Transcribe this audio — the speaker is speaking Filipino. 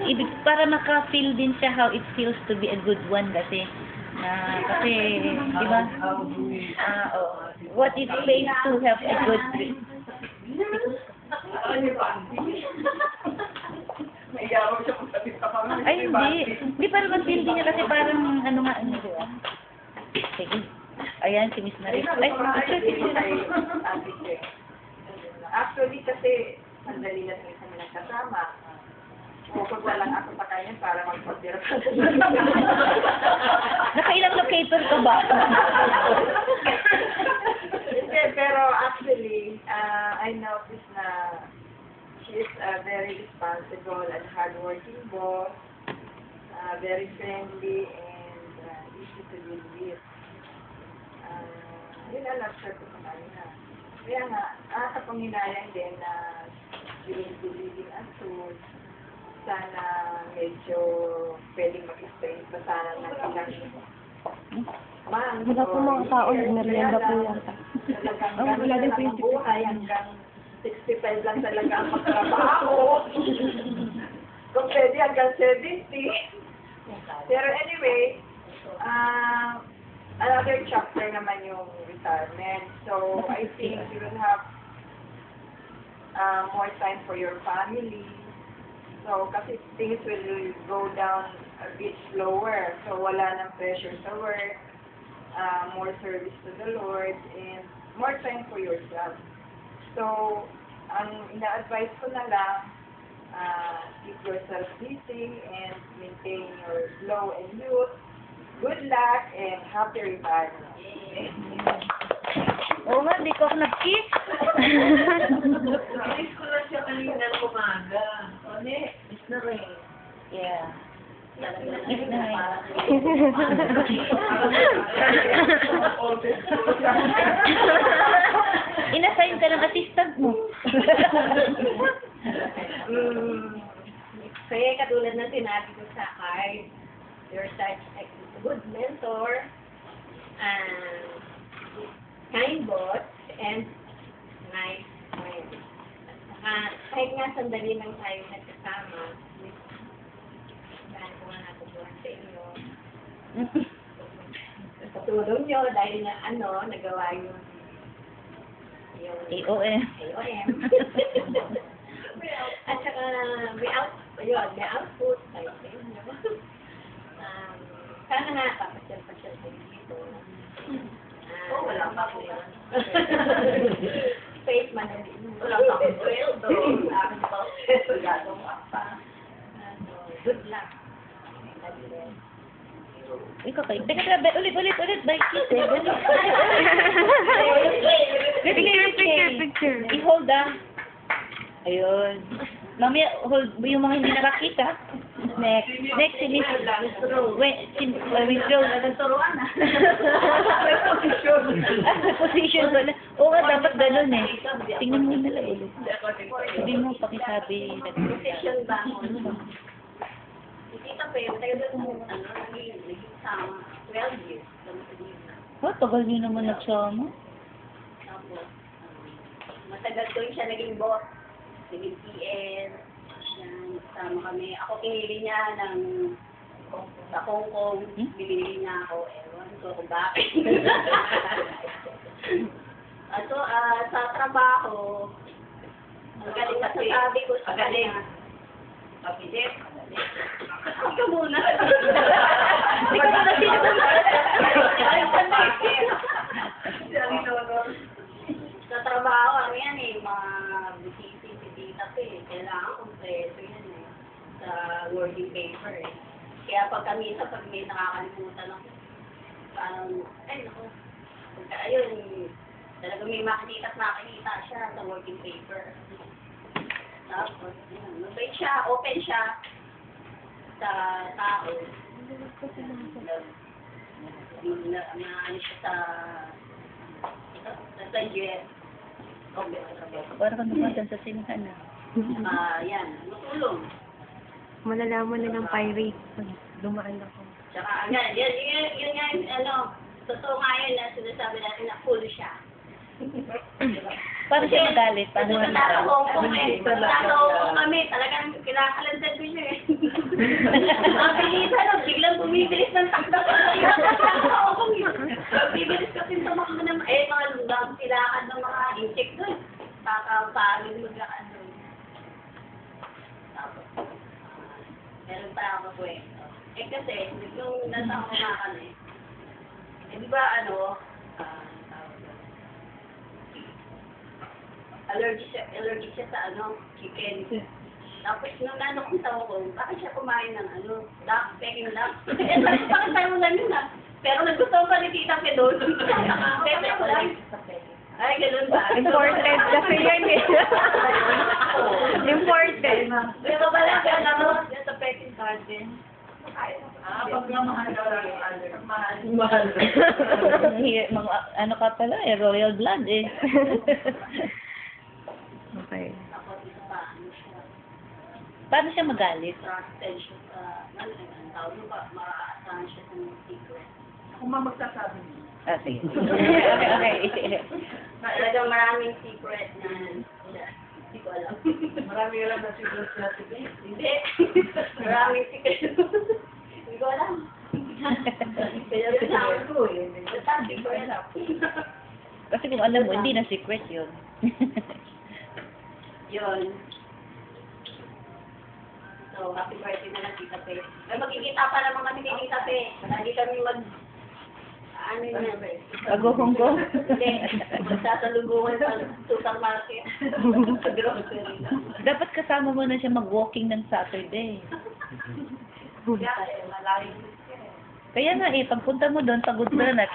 ibig, para maka-feel din siya how it feels to be a good one kasi. Kasi, di ba? What it takes to have a good Ay, hindi. Hindi, para mag-feel din niya kasi parang, ano nga, ano ba? Sige. Ayan, si Miss Maris. Ay, actually, kasi, sandali lang kami nagkasama. Pag walang ako sa kanya para magpapira ka. Nakailang locator ka ba? Hindi, pero actually, I noticed na she is a very responsible and hardworking boss, very friendly and easy to deal with. Yun ang love-share ko sa kanya. Kaya nga, nakakapanghinayang din na bilin ang soon. Sana medyo pwedeng mag-explain pa sana ng ilang Wala po mga tao, nagmerienda po yata. Wala din po yung buhay hanggang 65 lang talaga ang magtrabaho. Kung pwede hanggang 70. Pero anyway, another chapter naman yung retirement. So, I think you will have more time for your family. So, kasi things will go down a bit slower. So, wala nang pressure sa work, more service to the Lord, and more time for yourself. So, ang ina-advise ko na lang, keep yourself busy and maintain your glow and youth. Good luck and happy retirement. Oo nga, di ko ako nag-kiss. Miss ko lang siya kanina ng umaga. Miss na rin. Yeah. Miss na rin. Inassign ka ng assistant mo. Kaya katulad ng sinabi ko sa card, you're such a good mentor, kind boss, and nice friend. Kahit nga sandali lang tayo nagkasama, dahil ko nga natutuwa sa inyo. Sa tulong nyo, dahil na nagawa yung AOM. At saka may output tayo sa inyo. Sana nga, papasyal-pasyal tayo dito. Wala pa po yan. Space man na din. Wala pa po. Akin pa. Gagawin pa. Good luck. Ikaw kayo. Teka, ulit. Bye, kiss eh. Picture. I-hold Ayun. Mamaya, hold yung mga hindi nakakita. Next, si Miss withdraw. Nagturuan na. Position pala. Oo nga, dapat ganun eh. Tingnan mo nila ulit. Hindi mo pakisabi. Position ba mo? Tita Peo, tayo doon mo, naging sama. 12 years. Oh, tagal nyo naman nagsama. Tapos, matagal ko siya naging boss. Naging PN. Sama kami. Ako pinili niya sa Hong Kong. Binili niya ako. Ewan ko kung bakit. So, sa trabaho, magaling masasabi ko sa kanya. Kapitip. Ito muna. Sa trabaho, yan mga busisi si Tita P. Kailangan kompleto yan sa working paper Kaya pag may nakakalimutan ako, ayun, talagang may makikita siya sa working paper. Tapos, mabait siya, open siya sa tao. Ano siya sa US. Parang kang dumadan sa sinihan na. Yan, matulong. Malalaman nilang pirate pag dumaan ako. Tsaka, yun nga, totoo nga yun na sinasabi natin na full siya. Diba? Paano siya magalit? Paano Ito siya na sa magalit? Hong Kong eh. Nasa Hong Kong kami, talagang kinakalandan ko siya eh. Ang bilisan lang, biglang bumibilis ng takbo. Sa Hong Kong yun. Bibilis kasi tumakbo ng, mga lugang silakan ng mga insect doon. Kakapagod maglakan doon. Tapos, meron pa ako kwento. Eh kasi, nung nasa ako na kami, eh di ba allergic siya sa chicken. Tapos nung kung tawa ko, bakit siya kumain ng duck, peking duck? Eh, bakit tayo mo ganun na? Pero nagustuhan pa ni Tita Pedol. Pepe ko lang. Ay, ganun ba? Imported kasi yan eh. Imported. Pero pala, kaya sa peking garden. Pag mahal daw lang, Mahal. Mga, ano ka pala eh, royal blood eh. Okay. Tapos isa pa, siya. Paano siya magalit? Trusted siya sa, tawag mo ba, maaasahan siya sa mga secret. kung magsasabi niyo. Ah, sige. Okay. Talagang maraming secret na, hindi ko alam. Marami alam na siguro sila today. Hindi. Maraming secret. Hindi ko alam. Kaya sinabi ko eh. Sabi ko alam. Kasi kung alam mo, hindi na secret yun. Yun. So, happy birthday na lang, Tita Pe. Ay, magkikita pa naman kami ni Tita Pe. Lagi kami ano yun? Pag-Hongkong? Hindi. Magsasalubungan sa supermarket. Sa grocery. Dapat kasama mo na siya mag-walking ng Saturday. Kaya, malayo. Kaya nga eh, pagpunta mo doon, pagod ka na,